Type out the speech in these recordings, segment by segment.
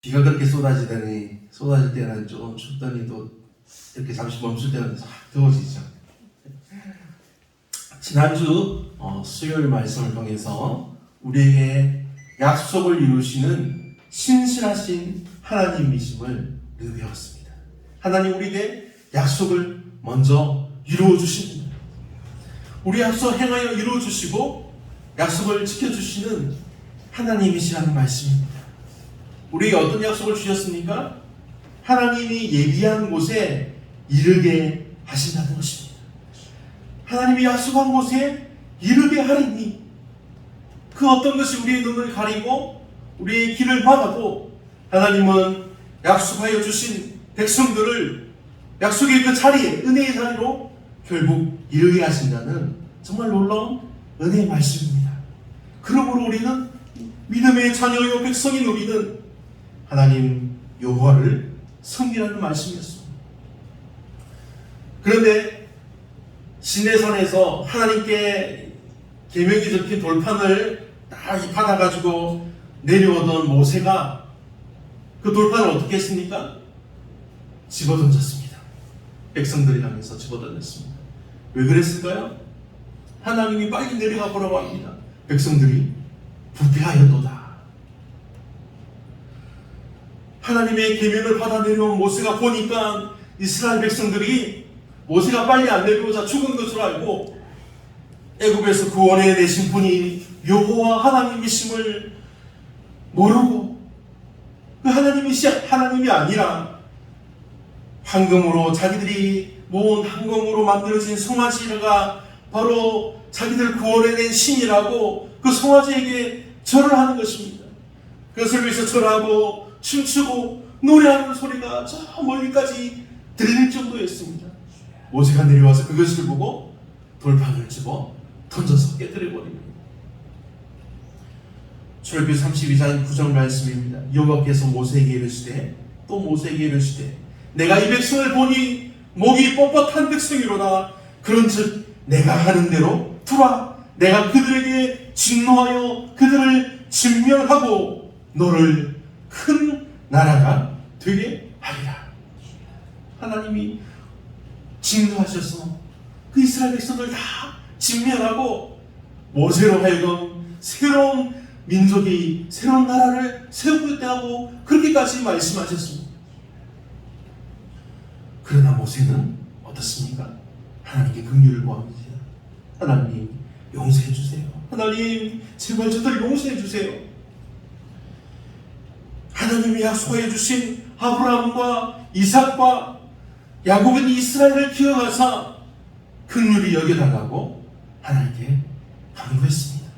비가 그렇게 쏟아질 때는 좀 춥더니 또 이렇게 잠시 멈출 때는 확 더워지죠. 지난주 수요일 말씀을 통해서 우리에게 약속을 이루시는 신실하신 하나님이심을 우리가 배웠습니다. 하나님 우리에게 약속을 먼저 이루어 주십니다. 우리 앞서 행하여 이루어 주시고 약속을 지켜주시는 하나님이시라는 말씀입니다. 우리에게 어떤 약속을 주셨습니까? 하나님이 예비한 곳에 이르게 하신다는 것입니다. 하나님이 약속한 곳에 이르게 하리니 그 어떤 것이 우리의 눈을 가리고 우리의 길을 막아도 하나님은 약속하여 주신 백성들을 약속의 그 자리에, 은혜의 자리로 결국 이르게 하신다는 정말 놀라운 은혜의 말씀입니다. 그러므로 우리는 믿음의 자녀요 백성인 우리는 하나님 여호와를 섬기라는 말씀이었습니다. 그런데 시내산에서 하나님께 계명이 적힌 돌판을 딱 받아가지고 내려오던 모세가 그 돌판을 어떻게 했습니까? 집어던졌습니다. 백성들이 향해서 집어던졌습니다. 왜 그랬을까요? 하나님이 빨리 내려가 보라고 합니다. 백성들이 부패하였도다. 하나님의 계명을 받아 내려온 모세가 보니까 이스라엘 백성들이 모세가 빨리 안 내려오자 죽은 것으로 알고 애굽에서 구원해 내신 분이 여호와 하나님이심을 모르고 그 하나님이 아니라 황금으로 자기들이 모은 황금으로 만들어진 송아지가 바로 자기들 구원해낸 신이라고 그 송아지에게 절을 하는 것입니다. 그것을 위해서 절하고 춤추고 노래하는 소리가 저 멀리까지 들릴 정도였습니다. 모세가 내려와서 그것을 보고 돌판을 집어 던져서 깨뜨려버립니다. 출애굽기 32장 9절 말씀입니다. 여호와께서 모세에게 이르시되 또 모세에게 이르시되 내가 이 백성을 보니 목이 뻣뻣한 백성이로다. 그런즉 내가 하는 대로 두라. 내가 그들에게 진노하여 그들을 진멸하고 너를 큰 나라가 되게 하리라. 하나님이 진노하셔서 그 이스라엘 백성들 다 진멸하고 모세로 하여금 새로운 민족이 새로운 나라를 세우겠다고 그렇게까지 말씀하셨습니다. 그러나 모세는 어떻습니까? 하나님께 긍휼을 구합니다. 하나님 용서해 주세요. 하나님 제발 저들을 용서해 주세요. 하나님이 약속해 주신 아브라함과 이삭과 야곱은 이스라엘을 기억하사 긍휼히 여겨달라고 하나님께 간구했습니다.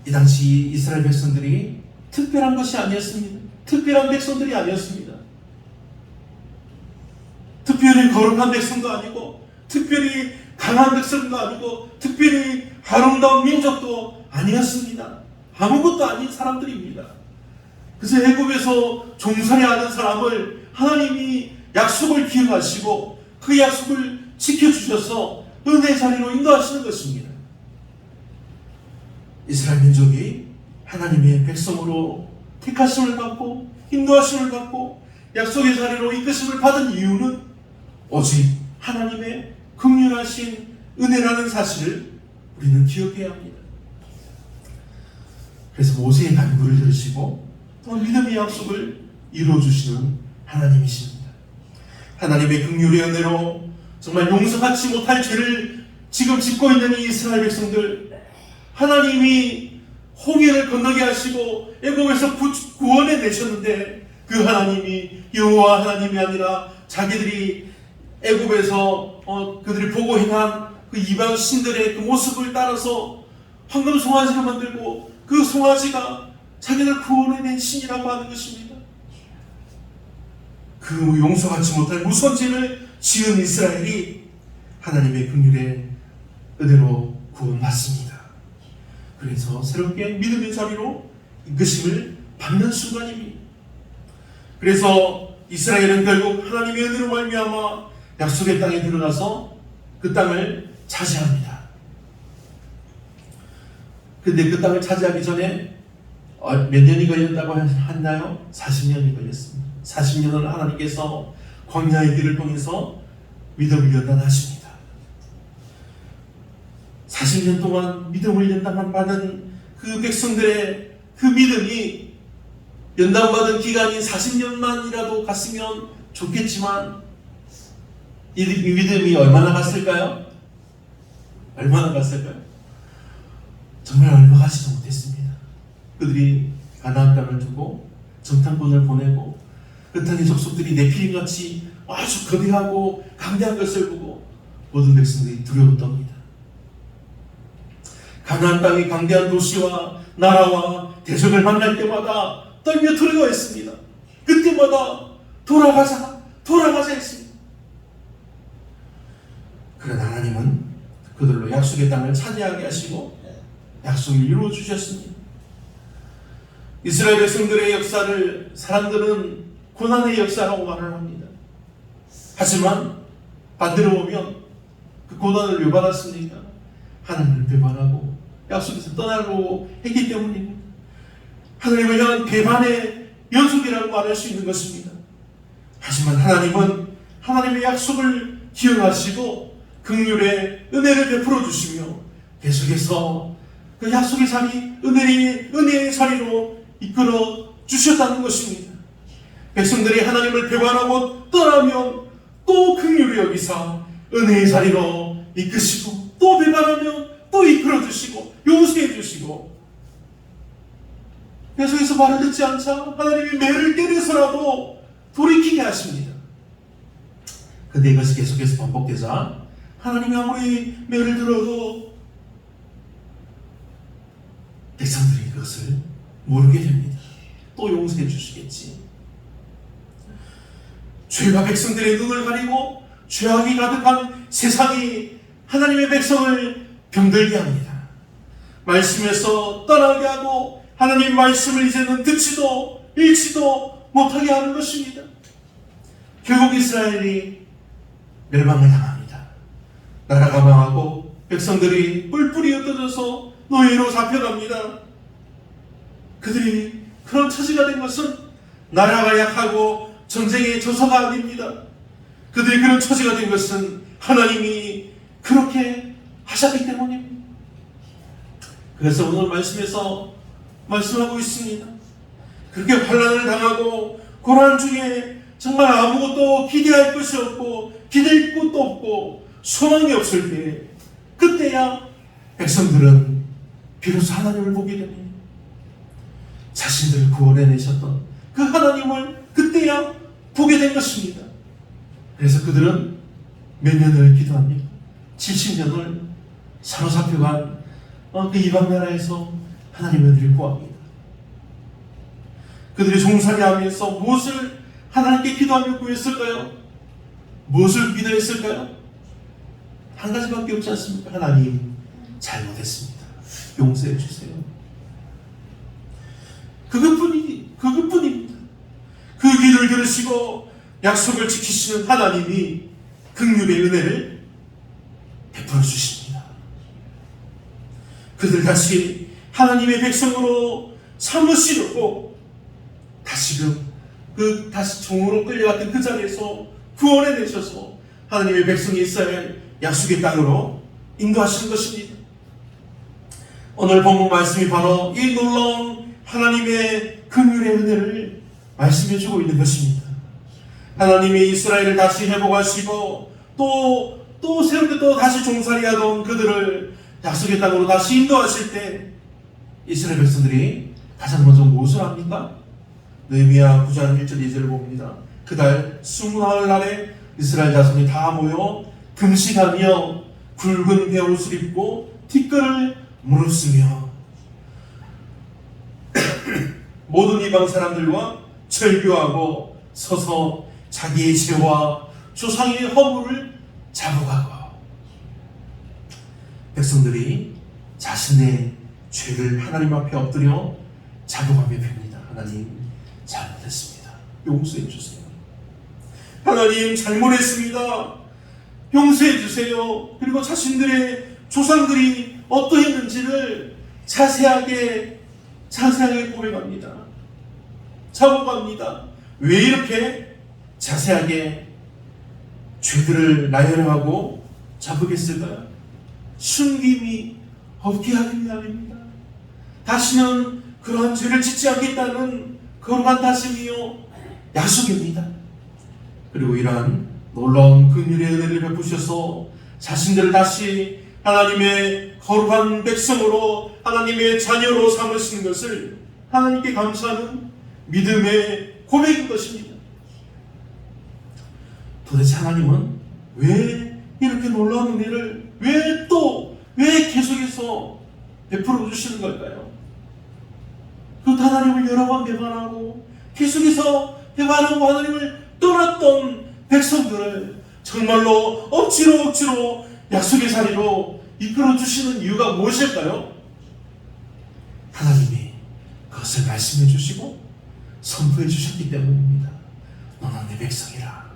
이 당시 이스라엘 백성들이 특별한 것이 아니었습니다. 특별한 백성들이 아니었습니다. 특별히 거룩한 백성도 아니고 특별히 강한 백성도 아니고 특별히 아름다운 민족도 아니었습니다. 아무것도 아닌 사람들입니다. 그래서 애굽에서 종살이하는 사람을 하나님이 약속을 기억하시고 그 약속을 지켜주셔서 은혜의 자리로 인도하시는 것입니다. 이스라엘 민족이 하나님의 백성으로 택하심을 받고 인도하심을 받고 약속의 자리로 이끄심을 받은 이유는 오직 하나님의 긍휼하신 은혜라는 사실을 우리는 기억해야 합니다. 그래서 모세의 간구를 들으시고 또 믿음의 약속을 이루어주시는 하나님이십니다. 하나님의 긍휼의 은혜로 정말 용서받지 못할 죄를 지금 짓고 있는 이 이스라엘 백성들, 하나님이 홍해를 건너게 하시고 애굽에서 구원해 내셨는데 그 하나님이 여호와 하나님이 아니라 자기들이 애굽에서 그들이 보고 행한 그 이방 신들의 그 모습을 따라서 황금 송아지를 만들고 그 송아지가 자기들 구원해낸 신이라고 하는 것입니다. 그 용서받지 못할 무서운 죄를 지은 이스라엘이 하나님의 긍휼의 은혜로 구원받습니다. 그래서 새롭게 믿음의 자리로 이끄심을 받는 순간입니다. 그래서 이스라엘은 결국 하나님의 은혜로 말미암아 약속의 땅에 들어가서 그 땅을 차지합니다. 근데 그 땅을 차지하기 전에 몇 년이 걸렸다고 했나요? 40년이 걸렸습니다. 40년을 하나님께서 광야의 길을 통해서 믿음을 연단하십니다. 40년 동안 믿음을 연단받은 그 백성들의 그 믿음이 연단받은 기간이 40년만이라도 갔으면 좋겠지만 이 믿음이 얼마나 갔을까요? 얼마나 갔을까요? 정말 얼마 가지도 못했습니다. 그들이 가나안 땅을 두고 정탐꾼을 보내고 그 땅의 족속들이 네피림같이 아주 거대하고 강대한 것을 보고 모든 백성들이 두려웠답니다. 가나안 땅의 강대한 도시와 나라와 대적을 만날 때마다 떨며 두려워했습니다. 그때마다 돌아가자 했습니다. 그러나 하나님은 그들로 약속의 땅을 차지하게 하시고 약속을 이루어 주셨습니다. 이스라엘 백성들의 역사를 사람들은 고난의 역사라고 말을 합니다. 하지만 반대로 보면 그 고난을 왜 받았습니까? 하나님을 배반하고 약속에서 떠나려고 했기 때문입니다. 하나님을 향한 배반의 연속이라고 말할 수 있는 것입니다. 하지만 하나님은 하나님의 약속을 기억하시고 긍휼의 은혜를 베풀어 주시며 계속해서 그 약속의 자리, 은혜의 자리로 이끌어 주셨다는 것입니다. 백성들이 하나님을 배반하고 떠나면 또 긍휼히 여기사 은혜의 자리로 이끄시고 또 배반하면 또 이끌어 주시고 용서해 주시고 계속해서 말을 듣지 않자 하나님이 매를 때려서라도 돌이키게 하십니다. 근데 이것이 계속해서 반복되자 하나님이 아무리 매를 들어도 백성들이 그것을 모르게 됩니다. 또 용서해 주시겠지. 죄가 백성들의 눈을 가리고 죄악이 가득한 세상이 하나님의 백성을 병들게 합니다. 말씀에서 떠나게 하고 하나님 말씀을 이제는 듣지도 읽지도 못하게 하는 것입니다. 결국 이스라엘이 멸망을 당합니다. 나라가 망하고 백성들이 뿔뿔이 흩어져서 노예로 잡혀갑니다. 그들이 그런 처지가 된 것은 나라가 약하고 전쟁의 저서가 아닙니다. 그들이 그런 처지가 된 것은 하나님이 그렇게 하셨기 때문입니다. 그래서 오늘 말씀에서 말씀하고 있습니다. 그렇게 환난을 당하고 고난 중에 정말 아무것도 기대할 것이 없고 기댈 곳도 없고 소망이 없을 때 그때야 백성들은 비로소 하나님을 보게 됩니다. 자신들을 구원해내셨던 그 하나님을 그때야 보게 된 것입니다. 그래서 그들은 몇 년을 기도합니다. 70년을 사로잡혀간 그 이방 나라에서 하나님의 은혜를 구합니다. 그들이 종살이 하면서 무엇을 하나님께 기도하며 구했을까요? 무엇을 기도했을까요? 한 가지밖에 없지 않습니까? 하나님 잘못했습니다. 용서해 주세요. 그것뿐입니다. 그 기도를 들으시고 약속을 지키시는 하나님이 긍휼의 은혜를 베풀어 주십니다. 그들 다시 하나님의 백성으로 삼으시려고 다시금 다시 종으로 끌려갔던 그 자리에서 구원해내셔서 하나님의 백성이 이스라엘 약속의 땅으로 인도하시는 것입니다. 오늘 본문 말씀이 바로 이 놀라운 하나님의 긍휼의 은혜를 말씀해주고 있는 것입니다. 하나님이 이스라엘을 다시 회복하시고 또 새롭게 또 다시 종살이하던 그들을 약속의 땅으로 다시 인도하실 때 이스라엘 백성들이 가장 먼저 무엇을 합니까? 느헤미야 9장 1절 2절을 봅니다. 그달 20날에 이스라엘 자손이 다 모여 금식하며 굵은 베옷을 입고 티끌을 물었으며 모든 이방 사람들과 절규하고 서서 자기의 죄와 조상의 허물을 자복하고 백성들이 자신의 죄를 하나님 앞에 엎드려 자복하며 빕니다. 하나님 잘못했습니다. 용서해 주세요. 하나님 잘못했습니다. 용서해 주세요. 그리고 자신들의 조상들이 어떠했는지를 자세하게 자세하게 고백합니다. 작업합니다. 왜 이렇게 자세하게 죄들을 나열하고 작업했을까요? 숨김이 없게 하기 위함입니다. 다시는 그러한 죄를 짓지 않겠다는 거룩한 다짐이요 약속입니다. 그리고 이러한 놀라운 긍휼의 은혜를 베푸셔서 자신들을 다시 하나님의 거룩한 백성으로 하나님의 자녀로 삼으시는 것을 하나님께 감사하는 믿음의 고백인 것입니다. 도대체 하나님은 왜 이렇게 놀라운 은혜를 왜 계속해서 베풀어 주시는 걸까요? 그 하나님을 여러 번 배반하고 계속해서 배반하고 하나님을 떠났던 백성들을 정말로 억지로 약속의 자리로 이끌어 주시는 이유가 무엇일까요? 하나님이 그것을 말씀해 주시고 선포해 주셨기 때문입니다. 너는 내 백성이라.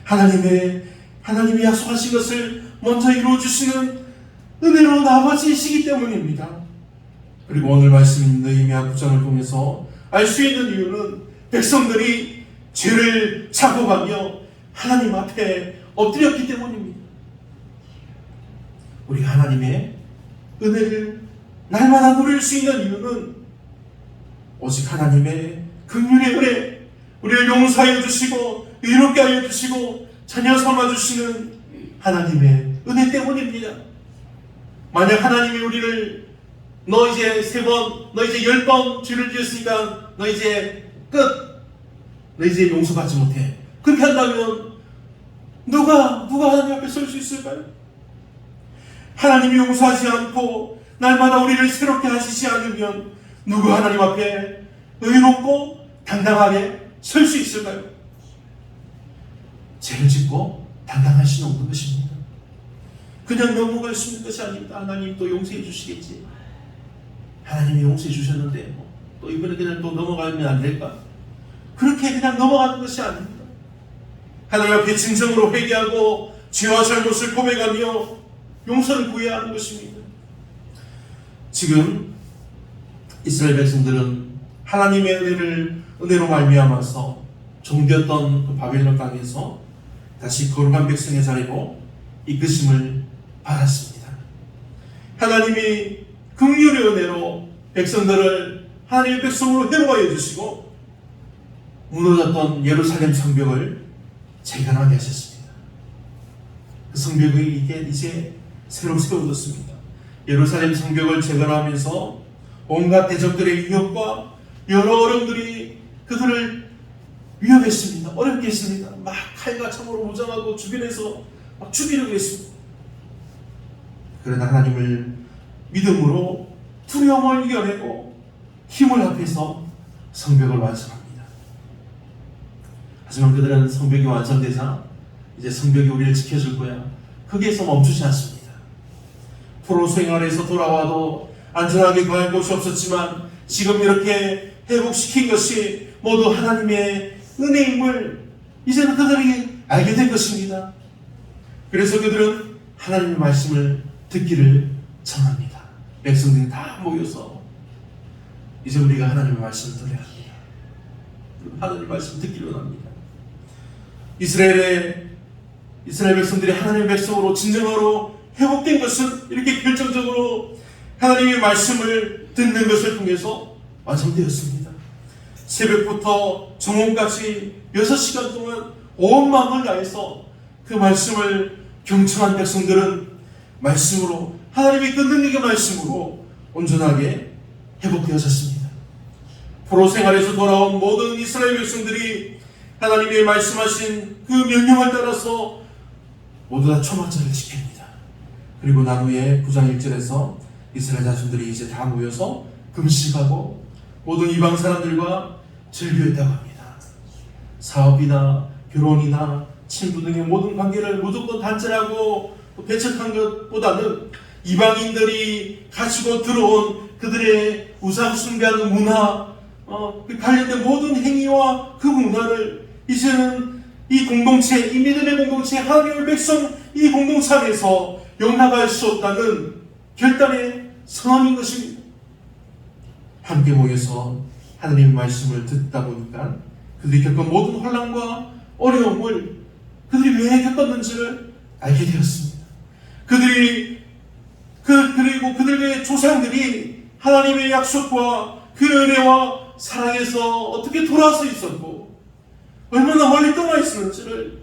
하나님이 약속하신 것을 먼저 이루어 주시는 은혜로운 아버지이시기 때문입니다. 그리고 오늘 말씀인 느헤미야 9장을 통해서 알 수 있는 이유는 백성들이 죄를 자복하며 하나님 앞에 엎드렸기 때문입니다. 우리가 하나님의 은혜를 날마다 누릴 수 있는 이유는 오직 하나님의 긍휼의 은혜, 우리를 용서하여 주시고 의롭게 하여 주시고 자녀 삼아 주시는 하나님의 은혜 때문입니다. 만약 하나님이 우리를 너 이제 3번, 너 이제 10번 죄를 지었으니까 너 이제 끝, 너 이제 용서받지 못해, 그렇게 한다면 누가 하나님 앞에 설 수 있을까요? 하나님이 용서하지 않고 날마다 우리를 새롭게 하시지 않으면 누가 하나님 앞에 의롭고 당당하게 설 수 있을까요? 죄를 짓고 당당할 수는 없는 것입니다. 그냥 넘어갈 수 있는 것이 아닙니다. 하나님 또 용서해 주시겠지. 하나님이 용서해 주셨는데 또 이번에 그냥 또 넘어가면 안 될까? 그렇게 그냥 넘어가는 것이 아닙니다. 하나님 앞에 진정으로 회개하고 죄와 잘못을 고백하며 용서를 구해야 하는 것입니다. 지금 이스라엘 백성들은 하나님의 은혜로 말미암아서 종되었던 그 바벨론 땅에서 다시 거룩한 백성의 자리로 이끄심을 받았습니다. 하나님이 긍휼의 은혜로 백성들을 하나님의 백성으로 회복하여 주시고 무너졌던 예루살렘 성벽을 재건하게 하셨습니다. 그 성벽이 이제 새로 세워졌습니다. 예루살렘 성벽을 재건하면서 온갖 대적들의 위협과 여러 어려움들이 그들을 위협했습니다. 어렵게 했습니다. 막 칼과 창으로 무장하고 주변에서 막 죽이려고 했습니다. 그러나 하나님을 믿음으로 두려움을 이겨내고 힘을 합해서 성벽을 완성합니다. 하지만 그들은 성벽이 완성되자 이제 성벽이 우리를 지켜줄 거야, 거기에서 멈추지 않습니다. 포로 생활에서 돌아와도 안전하게 거할 곳이 없었지만 지금 이렇게 회복시킨 것이 모두 하나님의 은혜임을 이제는 그들이 알게 된 것입니다. 그래서 그들은 하나님의 말씀을 듣기를 전합니다. 백성들이 다 모여서 이제 우리가 하나님의 말씀을 들어야 합니다. 하나님의 말씀을 듣기를 원합니다. 이스라엘 백성들이 하나님의 백성으로 진정으로 회복된 것은 이렇게 결정적으로 하나님의 말씀을 듣는 것을 통해서 완성되었습니다. 새벽부터 정오까지 6시간 동안 온 마음을 다해서 그 말씀을 경청한 백성들은 말씀으로, 하나님이 그 능력의 말씀으로 온전하게 회복되어졌습니다. 포로 생활에서 돌아온 모든 이스라엘 백성들이 하나님의 말씀하신 그 명령을 따라서 모두 다 초막절을 지킵니다. 그리고 나후에 9장 1절에서 이스라엘 자손들이 이제 다 모여서 금식하고 모든 이방 사람들과 절교했다고 합니다. 사업이나 결혼이나 친구 등의 모든 관계를 무조건 단절하고 배척한 것보다는 이방인들이 가지고 들어온 그들의 우상 숭배하는 문화, 그 관련된 모든 행위와 그 문화를 이제는 이 공동체, 이 믿음의 공동체, 하나님의 백성 이 공동체 안에서 용납할 수 없다는 결단의 선언인 것입니다. 함께 모여서 하나님의 말씀을 듣다 보니까 그들이 겪은 모든 혼란과 어려움을 그들이 왜 겪었는지를 알게 되었습니다. 그리고 그들의 조상들이 하나님의 약속과 그 은혜와 사랑에서 어떻게 돌아서 있었고 얼마나 멀리 떠나 있었는지를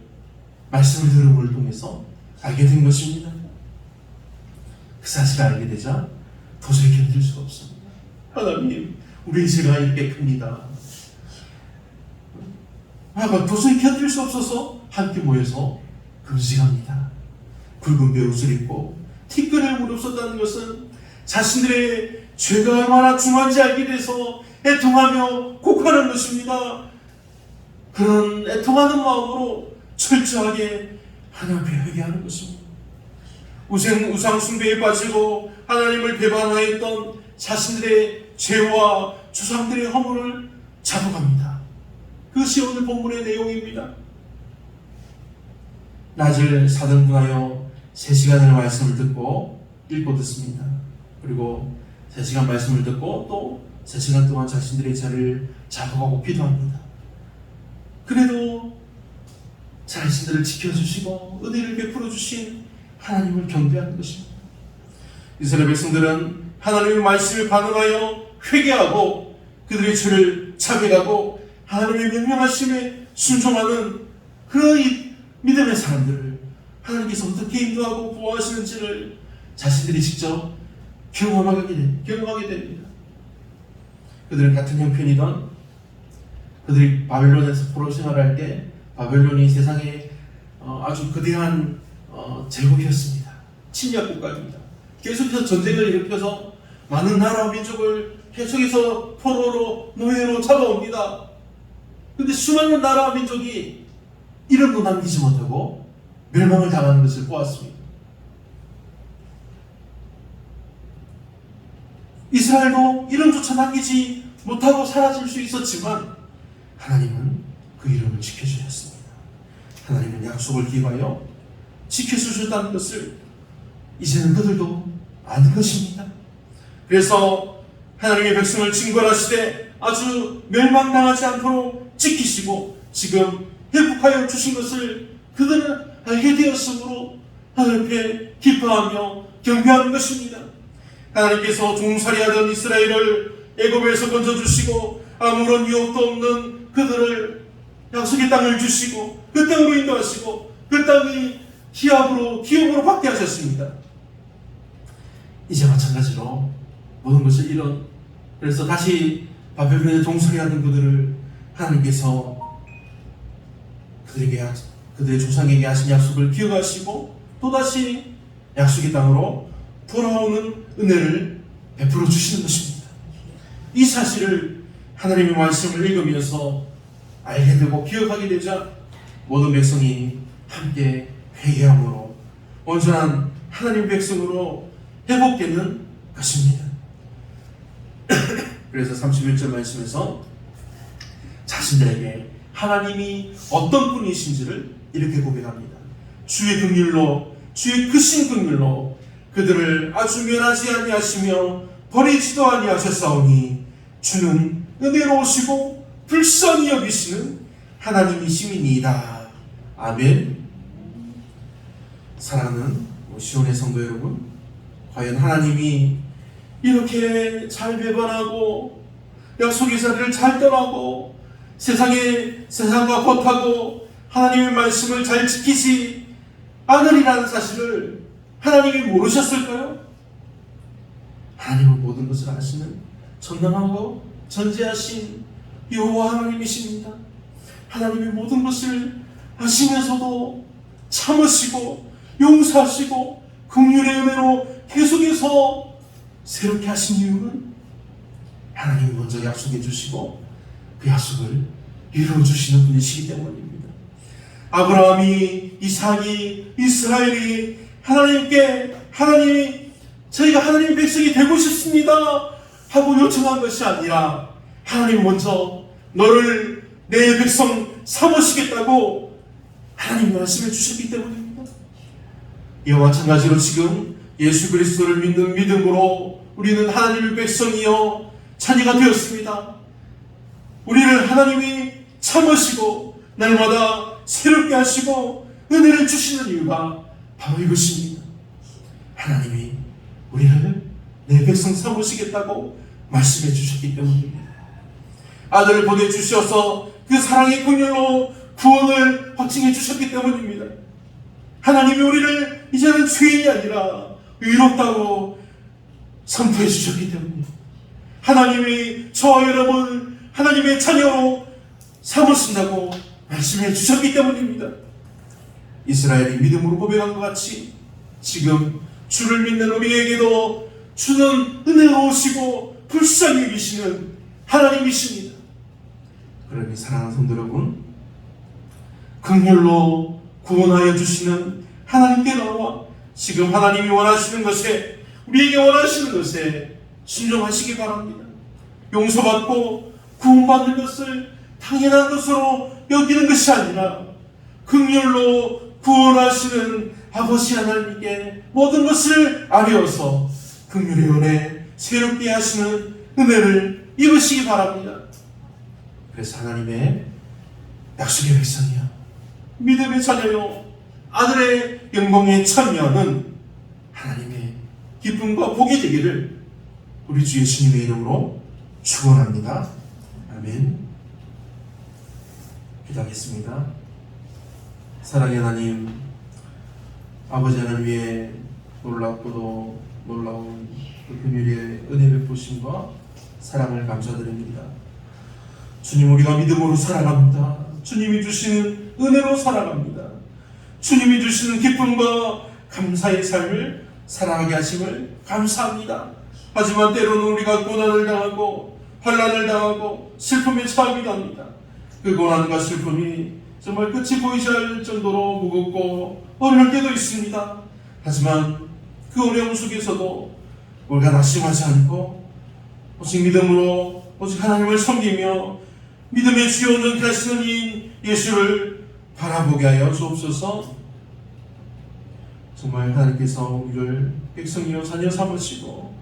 말씀을 들음을 통해서 알게 된 것입니다. 그 사실을 알게 되자 도저히 견딜 수가 없습니다. 하나님, 우리 죄가 이렇게 큽니다. 도저히 견딜 수 없어서 함께 모여서 금식합니다. 굵은 베옷을 입고 티끌을 무릅썼다는 것은 자신들의 죄가 얼마나 중한지 알게 돼서 애통하며 곡하는 것입니다. 그런 애통하는 마음으로 철저하게 하나님 앞에 회개하는 것입니다. 우상 숭배에 빠지고 하나님을 배반하였던 자신들의 죄와 조상들의 허물을 자복합니다. 그것이 오늘 본문의 내용입니다. 낮을 4등분하여 3시간을 말씀을 듣고 읽고 듣습니다. 그리고 3시간 말씀을 듣고 또 3시간 동안 자신들의 죄를 자복하고 기도합니다. 그래도 자신들을 지켜주시고 은혜를 베풀어 주신 하나님을 경배하는 것입니다. 이스라엘 백성들은 하나님의 말씀에 반응하여 회개하고 그들의 죄를 자백하고 하나님의 명령하심에 순종하는 그런 믿음의 사람들을 하나님께서 어떻게 인도하고 보호하시는지를 자신들이 직접 경험하게 됩니다. 그들은 같은 형편이던 그들이 바벨론에서 포로 생활할 때 바벨론이 세상에 아주 거대한 제국이었습니다. 침략 국가입니다. 계속해서 전쟁을 일으켜서 많은 나라와 민족을 계속해서 포로로 노예로 잡아옵니다. 그런데 수많은 나라와 민족이 이름도 남기지 못하고 멸망을 당하는 것을 보았습니다. 이스라엘도 이름조차 남기지 못하고 사라질 수 있었지만 하나님은 그 이름을 지켜주셨습니다. 하나님은 약속을 기하여 지켜주셨다는 것을 이제는 그들도 아는 것입니다. 그래서 하나님의 백성을 징벌하시되 아주 멸망당하지 않도록 지키시고 지금 회복하여 주신 것을 그들은 알게 되었으므로 하나님 앞에 기뻐하며 경배하는 것입니다. 하나님께서 종살이하던 이스라엘을 애굽에서 건져주시고 아무런 유혹도 없는 그들을 약속의 땅을 주시고 그 땅으로 인도하시고 그 땅이 기업으로 받게 하셨습니다. 이제 마찬가지로 모든 것을 그래서 다시 바벨론에 종살이하던 그들을 하나님께서 그들의 조상에게 하신 약속을 기억하시고 또다시 약속의 땅으로 돌아오는 은혜를 베풀어 주시는 것입니다. 이 사실을 하나님의 말씀을 읽으면서 알게 되고 기억하게 되자 모든 백성이 함께 회개함으로 온전한 하나님의 백성으로 회복되는 것입니다. 그래서 31절 말씀에서 자신들에게 하나님이 어떤 분이신지를 이렇게 고백합니다. 주의 긍휼로 주의 크신 긍휼로 그들을 아주 멸하지 아니하시며 버리지도 아니하셨사오니 주는 은혜로우시고 불쌍히 여기시는 하나님이시니이다. 아멘. 사랑하는 시온의 성도 여러분, 과연 하나님이 이렇게 잘 배반하고 약속의 자리를 잘 떠나고 세상과 겉하고 하나님의 말씀을 잘 지키지 않으리라는 사실을 하나님이 모르셨을까요? 하나님은 모든 것을 아시는 전능하고 전지하신 여호와 하나님이십니다. 하나님이 모든 것을 아시면서도 참으시고 용서하시고 긍휼의 은혜로 계속해서 새롭게 하신 이유는 하나님이 먼저 약속해 주시고 그 약속을 이루어 주시는 분이시기 때문입니다. 아브라함이, 이삭이, 이스라엘이 하나님이 저희가 하나님의 백성이 되고 싶습니다 하고 요청한 것이 아니라 하나님 먼저 너를 내 백성 삼으시겠다고 하나님 말씀해 주셨기 때문입니다. 이와 마찬가지로 지금 예수 그리스도를 믿는 믿음으로 우리는 하나님의 백성이요 자녀가 되었습니다. 우리를 하나님이 참으시고 날마다 새롭게 하시고 은혜를 주시는 이유가 바로 이것입니다. 하나님이 우리를 내 백성 삼으시겠다고 말씀해 주셨기 때문입니다. 아들을 보내주셔서 그 사랑의 긍휼로 구원을 확증해 주셨기 때문입니다. 하나님이 우리를 이제는 죄인이 아니라 의롭다고 선포해 주셨기 때문입니다. 하나님이 저와 여러분 하나님의 자녀로 삼으신다고 말씀해 주셨기 때문입니다. 이스라엘이 믿음으로 고백한 것 같이 지금 주를 믿는 우리에게도 주는 은혜로우시고 불쌍히 여기시는 하나님이십니다. 그러니 사랑하는 성도 여러분, 긍휼로 구원하여 주시는 하나님께 나와 지금 하나님이 원하시는 것에, 우리에게 원하시는 것에 순종하시기 바랍니다. 용서받고 구원받는 것을 당연한 것으로 여기는 것이 아니라 긍휼로 구원하시는 아버지 하나님께 모든 것을 아뢰어서 긍휼의 은혜 새롭게 하시는 은혜를 입으시기 바랍니다. 그래서 하나님의 약속의 백성이여, 믿음의 자녀요, 아들의 영광에 참여하는 하나님의 기쁨과 복이 되기를 우리 주 예수님의 이름으로 축원합니다. 아멘. 기도하겠습니다. 사랑의 하나님, 아버지 하나님 위에 놀랍고도 놀라운 그 긍휼의 은혜 베푸심과 사랑을 감사드립니다. 주님, 우리가 믿음으로 살아갑니다. 주님이 주시는 은혜로 살아갑니다. 주님이 주시는 기쁨과 감사의 삶을 살아가게 하심을 감사합니다. 하지만 때로는 우리가 고난을 당하고 환난을 당하고 슬픔에 처하기도 합니다. 그 고난과 슬픔이 정말 끝이 보이지 않을 정도로 무겁고 어려울 때도 있습니다. 하지만 그 어려움 속에서도 우리가 낙심하지 않고 오직 믿음으로 오직 하나님을 섬기며 믿음의 주요 능하시는 이 예수를 바라보게 하여 주옵소서. 정말 하나님께서 우리를 백성이여 자녀 삼으시고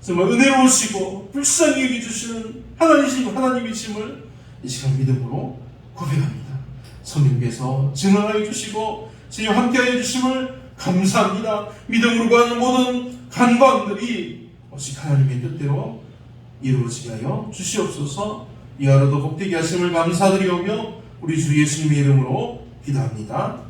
정말 은혜로우시고 불쌍히 여겨주시는 하나님이심을 이 시간 믿음으로 고백합니다. 성령께서 증언하여 주시고 주여 함께하여 주심을 감사합니다. 믿음으로 가는 모든 간광들이 오직 하나님의 뜻대로 이루어지게 하여 주시옵소서. 이 하루도 복되게 하심을 감사드리오며 우리 주 예수님의 이름으로 기도합니다.